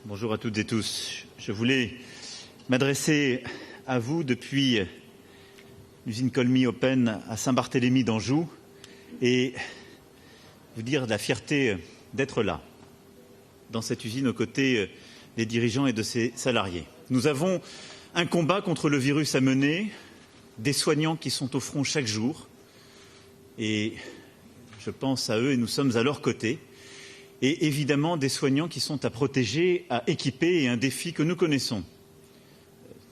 Bonjour à toutes et tous. Je voulais m'adresser à vous depuis l'usine Colmy Open à Saint-Barthélemy d'Anjou et vous dire de la fierté d'être là, dans cette usine aux côtés des dirigeants et de ses salariés. Nous avons un combat contre le virus à mener, des soignants qui sont au front chaque jour et je pense à eux et nous sommes à leur côté. Et évidemment des soignants qui sont à protéger, à équiper et un défi que nous connaissons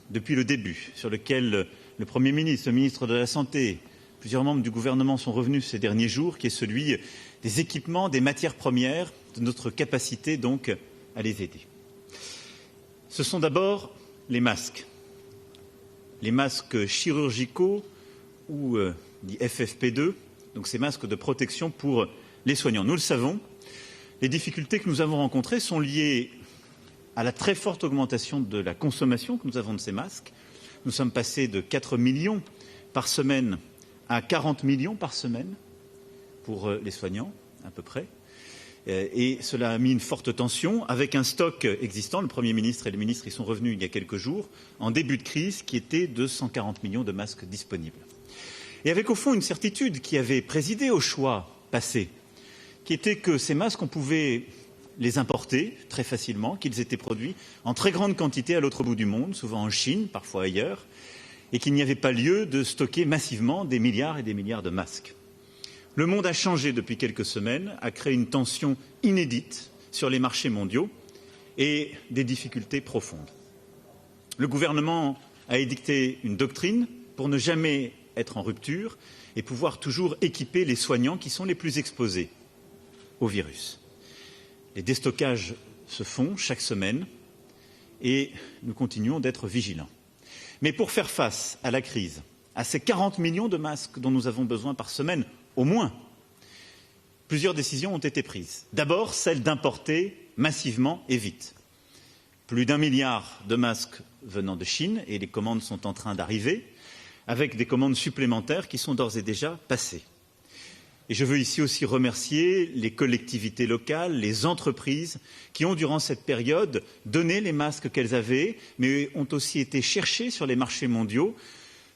depuis le début, sur lequel le Premier ministre, le ministre de la Santé, plusieurs membres du gouvernement sont revenus ces derniers jours, qui est celui des équipements, des matières premières, de notre capacité donc à les aider. Ce sont d'abord les masques chirurgicaux ou dits FFP2, donc ces masques de protection pour les soignants. Nous le savons. Les difficultés que nous avons rencontrées sont liées à la très forte augmentation de la consommation que nous avons de ces masques. Nous sommes passés de 4 millions par semaine à 40 millions par semaine pour les soignants, à peu près. Et cela a mis une forte tension avec un stock existant. Le Premier ministre et les ministres y sont revenus il y a quelques jours, en début de crise, qui était de 140 millions de masques disponibles. Et avec au fond une certitude qui avait présidé au choix passé, qui était que ces masques, on pouvait les importer très facilement, qu'ils étaient produits en très grande quantité à l'autre bout du monde, souvent en Chine, parfois ailleurs, et qu'il n'y avait pas lieu de stocker massivement des milliards et des milliards de masques. Le monde a changé depuis quelques semaines, a créé une tension inédite sur les marchés mondiaux et des difficultés profondes. Le gouvernement a édicté une doctrine pour ne jamais être en rupture et pouvoir toujours équiper les soignants qui sont les plus exposés au virus. Les déstockages se font chaque semaine et nous continuons d'être vigilants. Mais pour faire face à la crise, à ces 40 millions de masques dont nous avons besoin par semaine, au moins, plusieurs décisions ont été prises. D'abord, celle d'importer massivement et vite. Plus d'1 milliard de masques venant de Chine et les commandes sont en train d'arriver, avec des commandes supplémentaires qui sont d'ores et déjà passées. Et je veux ici aussi remercier les collectivités locales, les entreprises qui ont, durant cette période, donné les masques qu'elles avaient, mais ont aussi été chercher sur les marchés mondiaux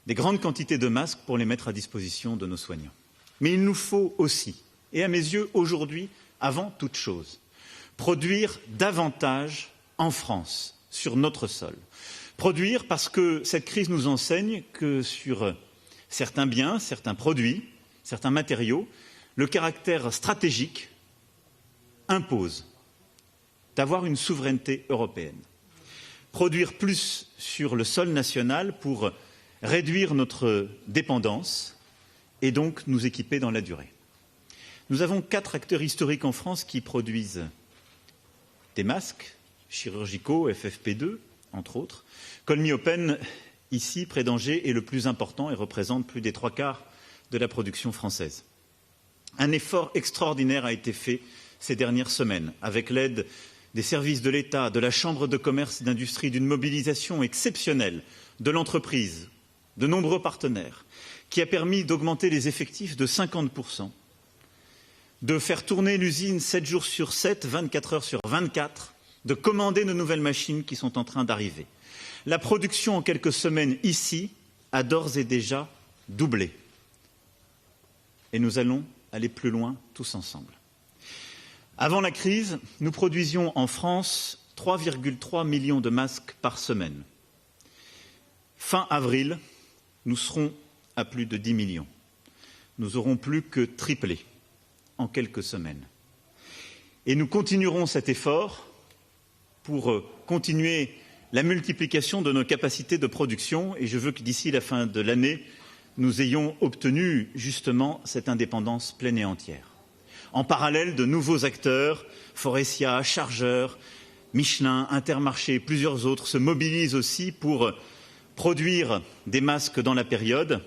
des grandes quantités de masques pour les mettre à disposition de nos soignants. Mais il nous faut aussi, et à mes yeux aujourd'hui, avant toute chose, produire davantage en France, sur notre sol. Produire parce que cette crise nous enseigne que sur certains biens, certains produits, certains matériaux, le caractère stratégique impose d'avoir une souveraineté européenne. Produire plus sur le sol national pour réduire notre dépendance et donc nous équiper dans la durée. Nous avons 4 acteurs historiques en France qui produisent des masques chirurgicaux, FFP2, entre autres. Colmy Open, ici, près d'Angers, est le plus important et représente plus des 3/4 de la production française. Un effort extraordinaire a été fait ces dernières semaines, avec l'aide des services de l'État, de la Chambre de commerce et d'industrie, d'une mobilisation exceptionnelle de l'entreprise, de nombreux partenaires, qui a permis d'augmenter les effectifs de 50%, de faire tourner l'usine 7 jours sur 7, 24 heures sur 24, de commander de nouvelles machines qui sont en train d'arriver. La production en quelques semaines ici a d'ores et déjà doublé. Et nous allons aller plus loin tous ensemble. Avant la crise, nous produisions en France 3,3 millions de masques par semaine. Fin avril, nous serons à plus de 10 millions. Nous aurons plus que triplé en quelques semaines. Et nous continuerons cet effort pour continuer la multiplication de nos capacités de production et je veux que d'ici la fin de l'année, nous ayons obtenu justement cette indépendance pleine et entière. En parallèle, de nouveaux acteurs, Forestia, Chargeurs, Michelin, Intermarché, plusieurs autres se mobilisent aussi pour produire des masques dans la période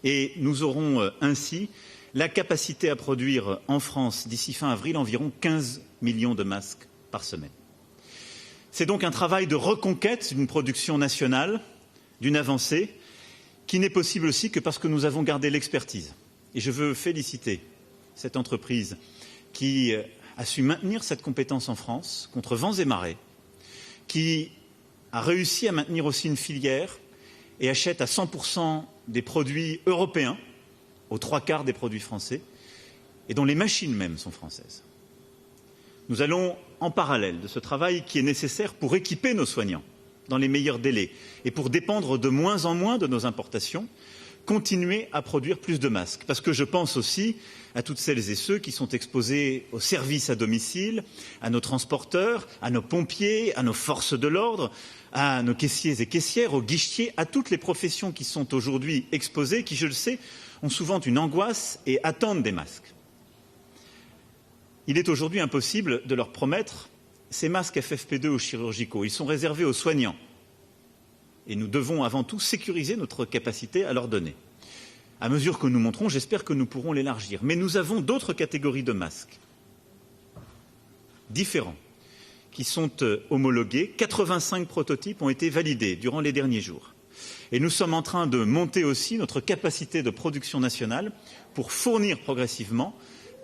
et nous aurons ainsi la capacité à produire en France d'ici fin avril environ 15 millions de masques par semaine. C'est donc un travail de reconquête d'une production nationale, d'une avancée, qui n'est possible aussi que parce que nous avons gardé l'expertise. Et je veux féliciter cette entreprise qui a su maintenir cette compétence en France contre vents et marées, qui a réussi à maintenir aussi une filière et achète à 100% des produits européens, aux 3/4 des produits français, et dont les machines même sont françaises. Nous allons, en parallèle de ce travail qui est nécessaire pour équiper nos soignants dans les meilleurs délais et pour dépendre de moins en moins de nos importations, continuer à produire plus de masques. Parce que je pense aussi à toutes celles et ceux qui sont exposés aux services à domicile, à nos transporteurs, à nos pompiers, à nos forces de l'ordre, à nos caissiers et caissières, aux guichetiers, à toutes les professions qui sont aujourd'hui exposées, qui, je le sais, ont souvent une angoisse et attendent des masques. Il est aujourd'hui impossible de leur promettre ces masques FFP2 ou chirurgicaux. Ils sont réservés aux soignants. Et nous devons avant tout sécuriser notre capacité à leur donner. À mesure que nous monterons, j'espère que nous pourrons l'élargir. Mais nous avons d'autres catégories de masques différents qui sont homologués. 85 prototypes ont été validés durant les derniers jours. Et nous sommes en train de monter aussi notre capacité de production nationale pour fournir progressivement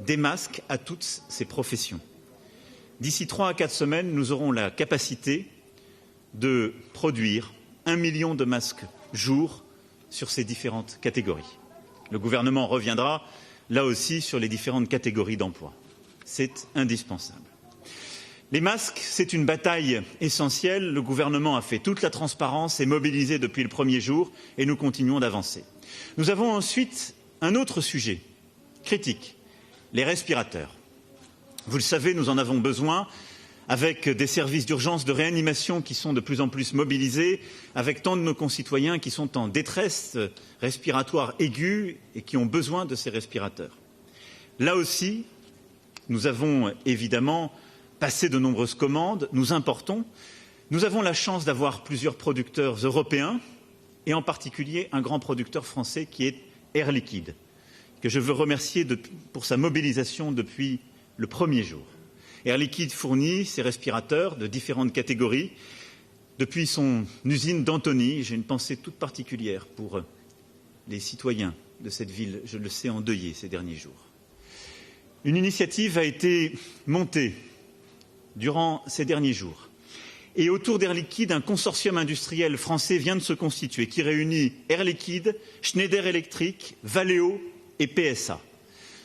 des masques à toutes ces professions. D'ici 3 à 4 semaines, nous aurons la capacité de produire 1 million de masques jour sur ces différentes catégories. Le gouvernement reviendra là aussi sur les différentes catégories d'emploi. C'est indispensable. Les masques, c'est une bataille essentielle. Le gouvernement a fait toute la transparence, est mobilisé depuis le premier jour et nous continuons d'avancer. Nous avons ensuite un autre sujet critique, les respirateurs. Vous le savez, nous en avons besoin avec des services d'urgence de réanimation qui sont de plus en plus mobilisés, avec tant de nos concitoyens qui sont en détresse respiratoire aiguë et qui ont besoin de ces respirateurs. Là aussi, nous avons évidemment passé de nombreuses commandes, nous importons. Nous avons la chance d'avoir plusieurs producteurs européens et en particulier un grand producteur français qui est Air Liquide, que je veux remercier pour sa mobilisation depuis le premier jour. Air Liquide fournit ses respirateurs de différentes catégories depuis son usine d'Antony. J'ai une pensée toute particulière pour les citoyens de cette ville, je le sais, endeuillés ces derniers jours. Une initiative a été montée durant ces derniers jours. Et autour d'Air Liquide, un consortium industriel français vient de se constituer qui réunit Air Liquide, Schneider Electric, Valeo et PSA.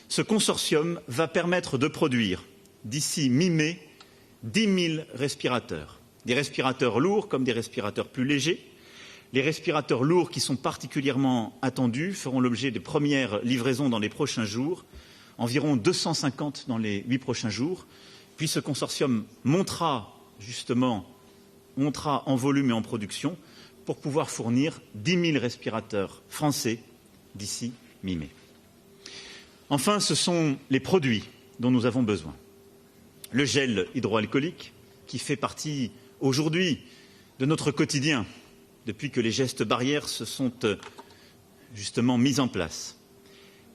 Ce consortium va permettre de produire, d'ici mi-mai, 10 000 respirateurs. Des respirateurs lourds comme des respirateurs plus légers. Les respirateurs lourds qui sont particulièrement attendus feront l'objet des premières livraisons dans les prochains jours, environ 250 dans les 8 prochains jours. Puis ce consortium montera en volume et en production pour pouvoir fournir 10 000 respirateurs français d'ici mi-mai. Enfin, ce sont les produits dont nous avons besoin. Le gel hydroalcoolique, qui fait partie aujourd'hui de notre quotidien, depuis que les gestes barrières se sont justement mis en place.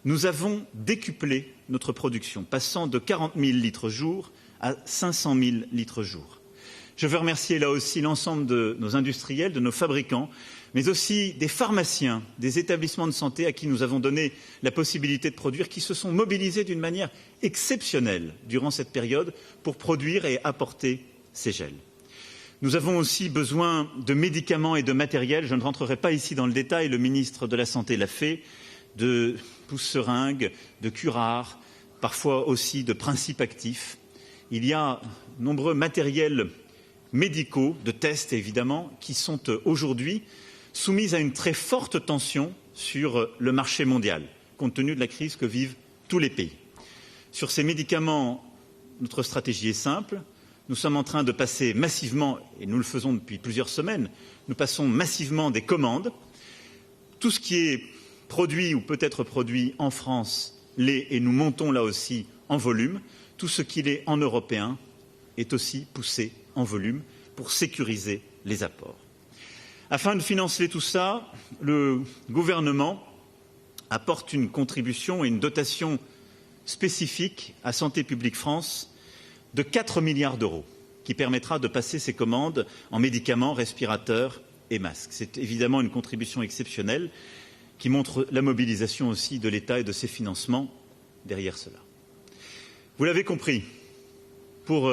Nous avons décuplé notre production, passant de 40 000 litres jour à 500 000 litres jour. Je veux remercier là aussi l'ensemble de nos industriels, de nos fabricants, mais aussi des pharmaciens, des établissements de santé à qui nous avons donné la possibilité de produire, qui se sont mobilisés d'une manière exceptionnelle durant cette période pour produire et apporter ces gels. Nous avons aussi besoin de médicaments et de matériel. Je ne rentrerai pas ici dans le détail, le ministre de la Santé l'a fait, de pousse-seringues, de curares, parfois aussi de principes actifs. Il y a nombreux matériels médicaux, de tests évidemment, qui sont aujourd'hui soumis à une très forte tension sur le marché mondial, compte tenu de la crise que vivent tous les pays. Sur ces médicaments, notre stratégie est simple. Nous sommes en train de passer massivement, et nous le faisons depuis plusieurs semaines, nous passons massivement des commandes. Tout ce qui est produit ou peut être produit en France l'est, et nous montons là aussi en volume. Tout ce qui est en européen est aussi poussé en volume pour sécuriser les apports. Afin de financer tout ça, le gouvernement apporte une contribution et une dotation spécifique à Santé publique France de 4 milliards d'euros, qui permettra de passer ces commandes en médicaments, respirateurs et masques. C'est évidemment une contribution exceptionnelle qui montre la mobilisation aussi de l'État et de ses financements derrière cela. Vous l'avez compris, pour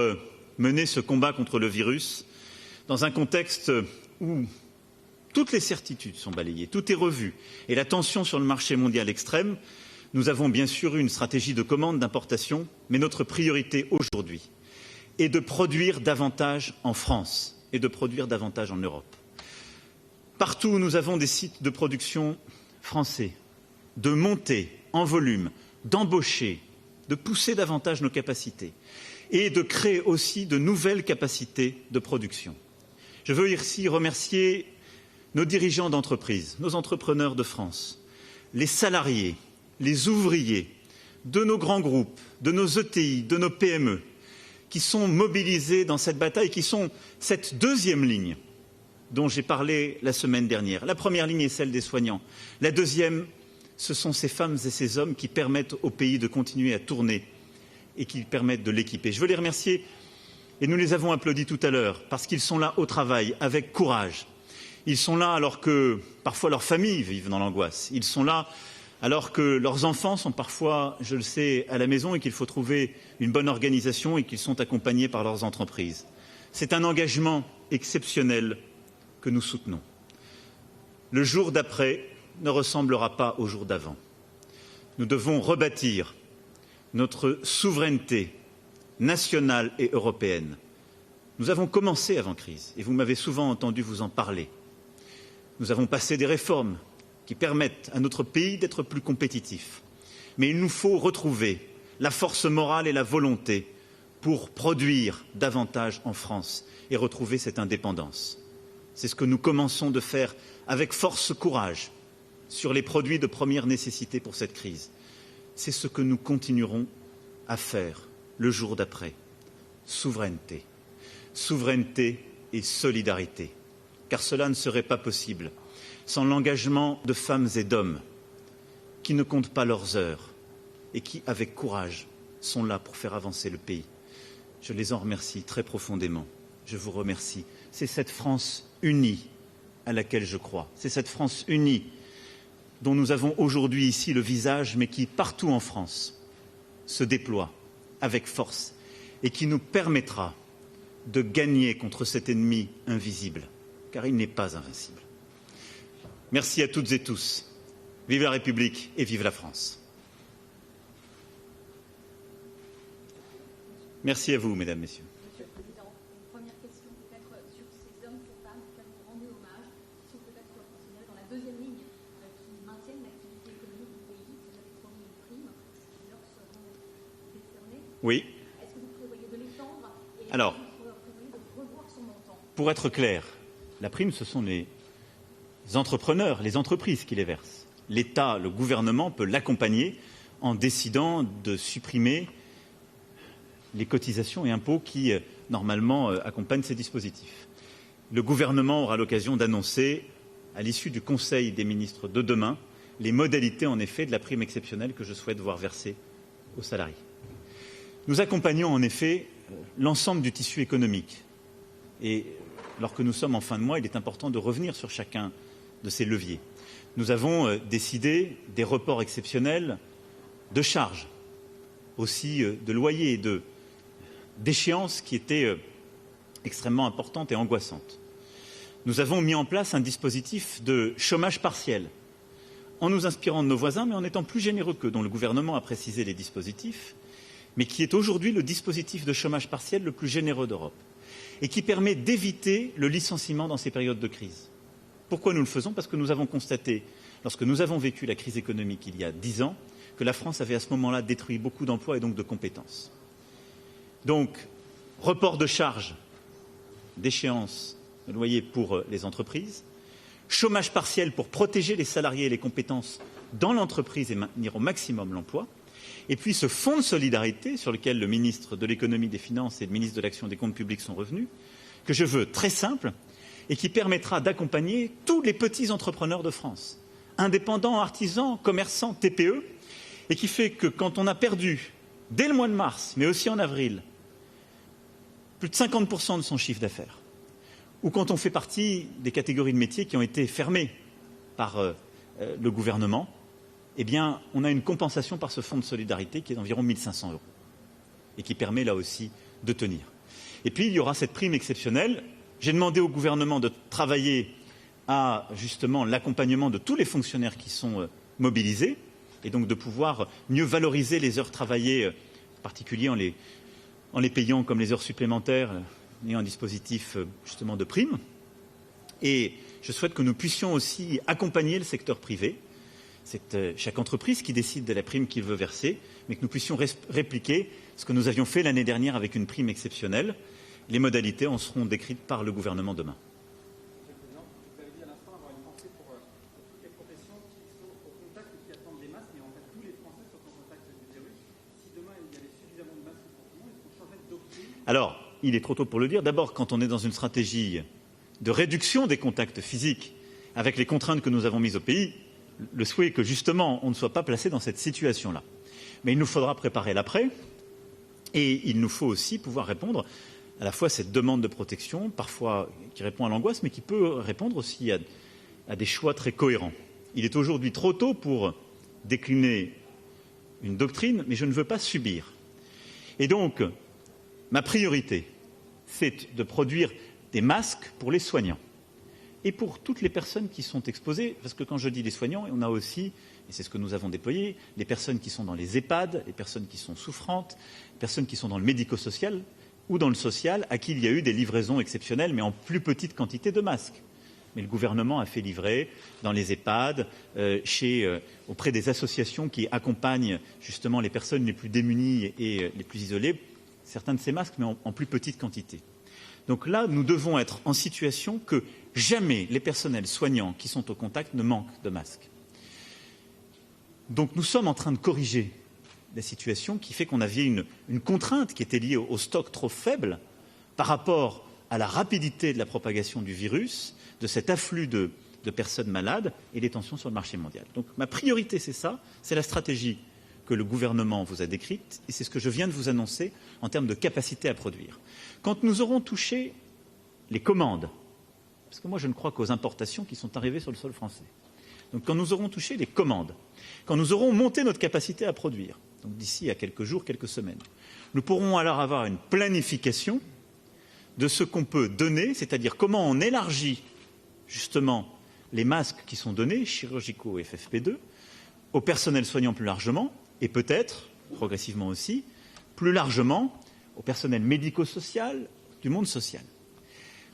mener ce combat contre le virus dans un contexte où toutes les certitudes sont balayées, tout est revu et la tension sur le marché mondial extrême. Nous avons bien sûr une stratégie de commande d'importation, mais notre priorité aujourd'hui est de produire davantage en France et de produire davantage en Europe. Partout où nous avons des sites de production français, de monter en volume, d'embaucher, de pousser davantage nos capacités et de créer aussi de nouvelles capacités de production. Je veux ici remercier nos dirigeants d'entreprise, nos entrepreneurs de France, les salariés, les ouvriers de nos grands groupes, de nos ETI, de nos PME, qui sont mobilisés dans cette bataille, qui sont cette deuxième ligne dont j'ai parlé la semaine dernière. La première ligne est celle des soignants. La deuxième, ce sont ces femmes et ces hommes qui permettent au pays de continuer à tourner et qui permettent de l'équiper. Je veux les remercier et nous les avons applaudis tout à l'heure parce qu'ils sont là au travail avec courage. Ils sont là alors que parfois leurs familles vivent dans l'angoisse. Ils sont là alors que leurs enfants sont parfois, je le sais, à la maison et qu'il faut trouver une bonne organisation et qu'ils sont accompagnés par leurs entreprises. C'est un engagement exceptionnel que nous soutenons. Le jour d'après ne ressemblera pas au jour d'avant. Nous devons rebâtir notre souveraineté nationale et européenne. Nous avons commencé avant crise et vous m'avez souvent entendu vous en parler. Nous avons passé des réformes qui permettent à notre pays d'être plus compétitif. Mais il nous faut retrouver la force morale et la volonté pour produire davantage en France et retrouver cette indépendance. C'est ce que nous commençons de faire avec force courage sur les produits de première nécessité pour cette crise. C'est ce que nous continuerons à faire le jour d'après. Souveraineté. Souveraineté et solidarité. Car cela ne serait pas possible sans l'engagement de femmes et d'hommes qui ne comptent pas leurs heures et qui, avec courage, sont là pour faire avancer le pays. Je les en remercie très profondément. Je vous remercie. C'est cette France unie à laquelle je crois. C'est cette France unie dont nous avons aujourd'hui ici le visage, mais qui, partout en France, se déploie avec force et qui nous permettra de gagner contre cet ennemi invisible, car il n'est pas invincible. Merci à toutes et tous. Vive la République et vive la France. Merci à vous, mesdames, messieurs. Monsieur le Président, une première question peut-être sur ces hommes, ces femmes auxquels vous rendez hommage, qui sont peut-être considérés dans la deuxième ligne, qui maintiennent l'activité économique du pays. Vous avez promis une prime qui leur seront décernées. Oui. Est-ce que vous prévoyez de l'étendre et Alors, vous prévoyez de revoir son montant? Pour être clair, la prime, ce sont les entrepreneurs, les entreprises qui les versent. L'État, le gouvernement peut l'accompagner en décidant de supprimer les cotisations et impôts qui, normalement, accompagnent ces dispositifs. Le gouvernement aura l'occasion d'annoncer, à l'issue du Conseil des ministres de demain, les modalités, en effet, de la prime exceptionnelle que je souhaite voir verser aux salariés. Nous accompagnons, en effet, l'ensemble du tissu économique. Et alors que nous sommes en fin de mois, il est important de revenir sur chacun de ces leviers. Nous avons décidé des reports exceptionnels de charges, aussi de loyers et d'échéances qui étaient extrêmement importantes et angoissantes. Nous avons mis en place un dispositif de chômage partiel, en nous inspirant de nos voisins, mais en étant plus généreux qu'eux, dont le gouvernement a précisé les dispositifs, mais qui est aujourd'hui le dispositif de chômage partiel le plus généreux d'Europe et qui permet d'éviter le licenciement dans ces périodes de crise. Pourquoi nous le faisons? Parce que nous avons constaté, lorsque nous avons vécu la crise économique il y a 10 ans, que la France avait à ce moment-là détruit beaucoup d'emplois et donc de compétences. Donc, report de charges, d'échéances de loyer pour les entreprises, chômage partiel pour protéger les salariés et les compétences dans l'entreprise et maintenir au maximum l'emploi, et puis ce fonds de solidarité sur lequel le ministre de l'économie, des finances et le ministre de l'action des comptes publics sont revenus, que je veux très simple et qui permettra d'accompagner tous les petits entrepreneurs de France, indépendants, artisans, commerçants, TPE, et qui fait que quand on a perdu, dès le mois de mars, mais aussi en avril, plus de 50% de son chiffre d'affaires, ou quand on fait partie des catégories de métiers qui ont été fermées par le gouvernement, eh bien, on a une compensation par ce fonds de solidarité qui est d'environ 1 500 € et qui permet là aussi de tenir. Et puis, il y aura cette prime exceptionnelle. J'ai demandé au gouvernement de travailler à justement l'accompagnement de tous les fonctionnaires qui sont mobilisés et donc de pouvoir mieux valoriser les heures travaillées, en particulier en les payant comme les heures supplémentaires et un dispositif justement de prime. Et je souhaite que nous puissions aussi accompagner le secteur privé. C'est chaque entreprise qui décide de la prime qu'il veut verser, mais que nous puissions répliquer ce que nous avions fait l'année dernière avec une prime exceptionnelle. Les modalités en seront décrites par le gouvernement demain. Monsieur le Président, vous avez dit à l'instant avoir une pensée pour toutes les professions qui sont au contact et qui attendent des masques, mais en fait tous les Français sont en contact du virus. Si demain il y avait suffisamment de masques pour tout le monde, est-ce qu'on changerait de doctrine? Alors, il est trop tôt pour le dire. D'abord, quand on est dans une stratégie de réduction des contacts physiques avec les contraintes que nous avons mises au pays, le souhait est que justement on ne soit pas placé dans cette situation-là. Mais il nous faudra préparer l'après et il nous faut aussi pouvoir répondre à la fois à cette demande de protection, parfois qui répond à l'angoisse, mais qui peut répondre aussi à des choix très cohérents. Il est aujourd'hui trop tôt pour décliner une doctrine, mais je ne veux pas subir. Et donc, ma priorité, c'est de produire des masques pour les soignants et pour toutes les personnes qui sont exposées, parce que quand je dis les soignants, on a aussi, et c'est ce que nous avons déployé, les personnes qui sont dans les EHPAD, les personnes qui sont souffrantes, les personnes qui sont dans le médico-social ou dans le social, à qui il y a eu des livraisons exceptionnelles, mais en plus petite quantité de masques. Mais le gouvernement a fait livrer dans les EHPAD, auprès des associations qui accompagnent justement les personnes les plus démunies et les plus isolées, certains de ces masques, mais en plus petite quantité. Donc là, nous devons être en situation que jamais les personnels soignants qui sont au contact ne manquent de masques. Donc nous sommes en train de corriger la situation qui fait qu'on avait une contrainte qui était liée au stock trop faible par rapport à la rapidité de la propagation du virus, de cet afflux de personnes malades et les tensions sur le marché mondial. Donc ma priorité, c'est ça, c'est la stratégie que le gouvernement vous a décrite et c'est ce que je viens de vous annoncer en termes de capacité à produire. Quand nous aurons touché les commandes, parce que moi je ne crois qu'aux importations qui sont arrivées sur le sol français, donc quand nous aurons touché les commandes, quand nous aurons monté notre capacité à produire, donc d'ici à quelques jours, quelques semaines, nous pourrons alors avoir une planification de ce qu'on peut donner, c'est-à-dire comment on élargit justement les masques qui sont donnés, chirurgicaux et FFP2, au personnel soignant plus largement, et peut-être, progressivement aussi, plus largement au personnel médico-social, du monde social.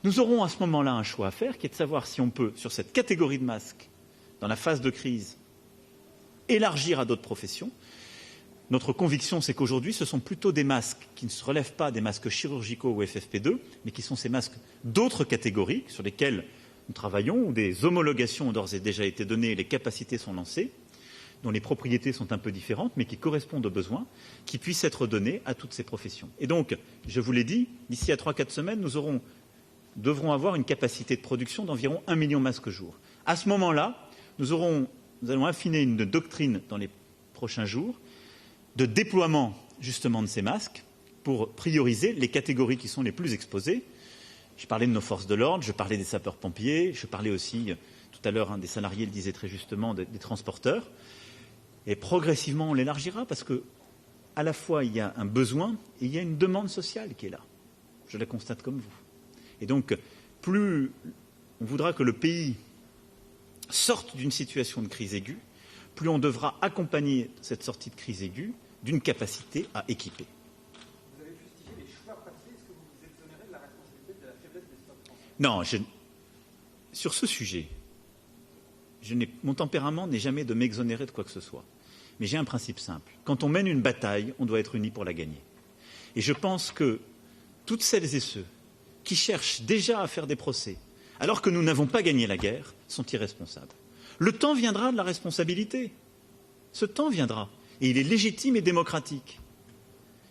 Nous aurons à ce moment-là un choix à faire, qui est de savoir si on peut, sur cette catégorie de masques, dans la phase de crise, élargir à d'autres professions. Notre conviction, c'est qu'aujourd'hui, ce sont plutôt des masques qui ne se relèvent pas des masques chirurgicaux ou FFP2, mais qui sont ces masques d'autres catégories sur lesquelles nous travaillons, où des homologations ont d'ores et déjà été données et les capacités sont lancées, dont les propriétés sont un peu différentes, mais qui correspondent aux besoins, qui puissent être donnés à toutes ces professions. Et donc, je vous l'ai dit, d'ici à 3-4 semaines, nous devrons avoir une capacité de production d'environ 1 million de masques jour. À ce moment-là, nous allons affiner une doctrine dans les prochains jours de déploiement justement de ces masques pour prioriser les catégories qui sont les plus exposées. Je parlais de nos forces de l'ordre, je parlais des sapeurs-pompiers, je parlais aussi, tout à l'heure, des salariés le disait très justement, des transporteurs. Et progressivement, on l'élargira parce que, à la fois, il y a un besoin et il y a une demande sociale qui est là. Je la constate comme vous. Et donc, plus on voudra que le pays sorte d'une situation de crise aiguë, plus on devra accompagner cette sortie de crise aiguë d'une capacité à équiper. Vous avez justifié les choix passés. Est-ce que vous vous exonérez de la responsabilité de la faiblesse des stocks français? Non, sur ce sujet, mon tempérament n'est jamais de m'exonérer de quoi que ce soit. Mais j'ai un principe simple. Quand on mène une bataille, on doit être unis pour la gagner. Et je pense que toutes celles et ceux qui cherchent déjà à faire des procès, alors que nous n'avons pas gagné la guerre, sont irresponsables. Le temps viendra de la responsabilité. Ce temps viendra. Et il est légitime et démocratique.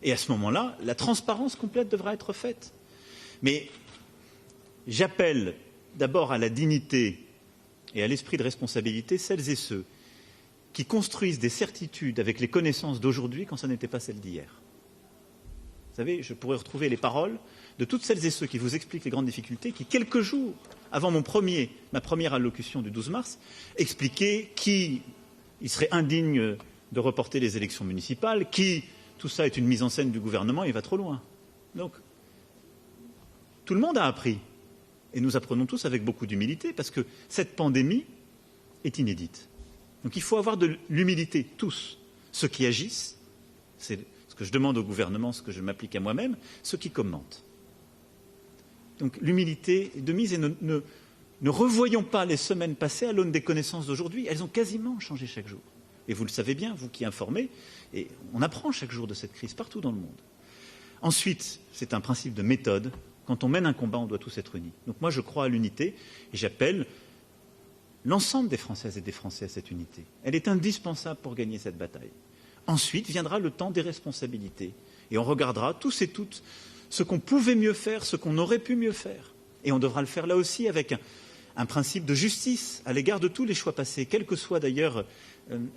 Et à ce moment-là, la transparence complète devra être faite. Mais j'appelle d'abord à la dignité et à l'esprit de responsabilité celles et ceux qui construisent des certitudes avec les connaissances d'aujourd'hui quand ça n'était pas celles d'hier. Vous savez, je pourrais retrouver les paroles de toutes celles et ceux qui vous expliquent les grandes difficultés, qui, quelques jours avant ma première allocution du 12 mars, expliquaient qu'il serait indigne de reporter les élections municipales, tout ça est une mise en scène du gouvernement, il va trop loin. Donc, tout le monde a appris. Et nous apprenons tous avec beaucoup d'humilité, parce que cette pandémie est inédite. Donc il faut avoir de l'humilité, tous. Ceux qui agissent, c'est ce que je demande au gouvernement, ce que je m'applique à moi-même, ceux qui commentent. Donc l'humilité est de mise, et ne revoyons pas les semaines passées à l'aune des connaissances d'aujourd'hui. Elles ont quasiment changé chaque jour. Et vous le savez bien, vous qui informez, et on apprend chaque jour de cette crise partout dans le monde. Ensuite, c'est un principe de méthode. Quand on mène un combat, on doit tous être unis. Donc moi, je crois à l'unité et j'appelle l'ensemble des Françaises et des Français à cette unité. Elle est indispensable pour gagner cette bataille. Ensuite viendra le temps des responsabilités et on regardera tous et toutes ce qu'on pouvait mieux faire, ce qu'on aurait pu mieux faire. Et on devra le faire là aussi avec un principe de justice à l'égard de tous les choix passés, quels que soient d'ailleurs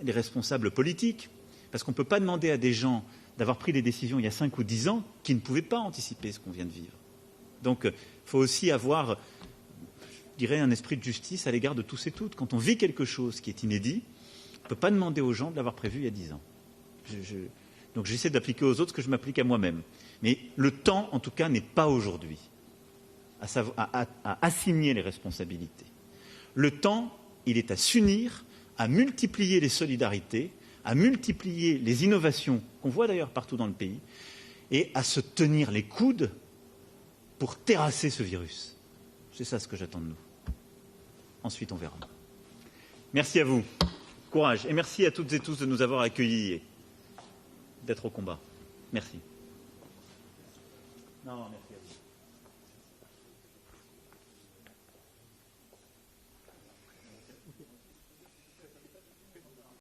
les responsables politiques, parce qu'on ne peut pas demander à des gens d'avoir pris des décisions il y a 5 ou 10 ans qui ne pouvaient pas anticiper ce qu'on vient de vivre. Donc, il faut aussi avoir, je dirais, un esprit de justice à l'égard de tous et toutes. Quand on vit quelque chose qui est inédit, on ne peut pas demander aux gens de l'avoir prévu il y a 10 ans. Donc, j'essaie d'appliquer aux autres ce que je m'applique à moi-même. Mais le temps, en tout cas, n'est pas aujourd'hui à assigner les responsabilités. Le temps, il est à s'unir, à multiplier les solidarités, à multiplier les innovations qu'on voit d'ailleurs partout dans le pays, et à se tenir les coudes pour terrasser ce virus. C'est ça ce que j'attends de nous. Ensuite, on verra. Merci à vous. Courage. Et merci à toutes et tous de nous avoir accueillis et d'être au combat. Merci. Non, merci.